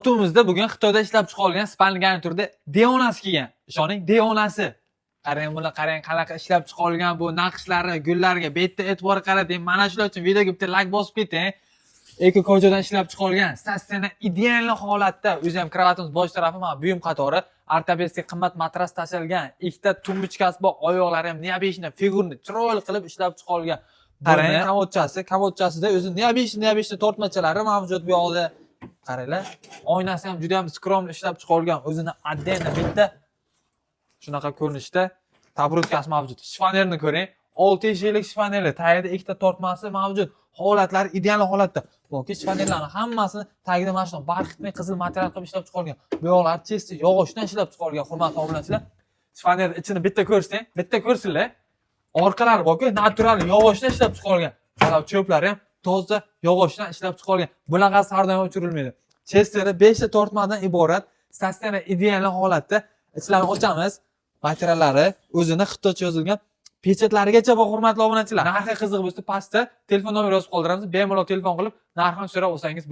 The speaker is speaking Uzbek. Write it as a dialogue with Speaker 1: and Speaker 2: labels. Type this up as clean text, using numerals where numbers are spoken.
Speaker 1: Kutumizda bugun Xitoyda ishlab chiqarilgan spalni garniturda deonasi kelgan. Ishoning, deonasi. Qarang, buni qarang, qanaqa ishlab chiqarilgan bu naqshlari, gullarga bitta e'tibor qarating. Mana shular uchun videoga bitta like bosib keting. Eko kojodan ishlab chiqarilgan, sassana ideal holatda, o'zi ham kravatimiz bosh tarafi mana buyum qatori, ortopedik qimmat matras tashilgan, ikkita tumbuchkasi bor, oyoqlari ham neobeshni figurni chiroyli qilib ishlab chiqarilgan. Qarang, kamotchasida o'zi neobeshni tortmachalari mavjud bu yoqda. Qaranglar, oynasi ham juda ham skrom ishlab chiqarilgan. O'zini отдельно bitta shunaqa ko'rinishda tabrutkasi mavjud. Shifonerni ko'ring. 6 yillik shifonerli, tagida ikkita tortmasi mavjud. Holatlari ideal holatda. Yoki shifonerlarning hammasini tagida mana shunday barxitli qizil material qilib ishlab chiqarilgan. Bu yoqlar chesti yog'ochdan ishlab chiqarilgan, hurmatli obunachilar. Shifonerning ichini bitta ko'rsang, bitta ko'rsinglar. Orqalari borku, natural yog'ochdan ishlab chiqarilgan. Mana cho'plari ham toza yog'ochdan ishlab chiqarilgan. Bunaqasi har doim o'chirilmaydi. Chesteri 5 ta tortmadan iborat, sassana ideal holatda. Ichlarini ochamiz. Materiallari o'zini xitoycha yozilgan pechatlarigacha bor, hurmatli obunachilar. Narxi qiziq bo'lsa, pastda telefon nomeri yozib qoldiramiz. Bemalol telefon qilib narxini so'rab olsangiz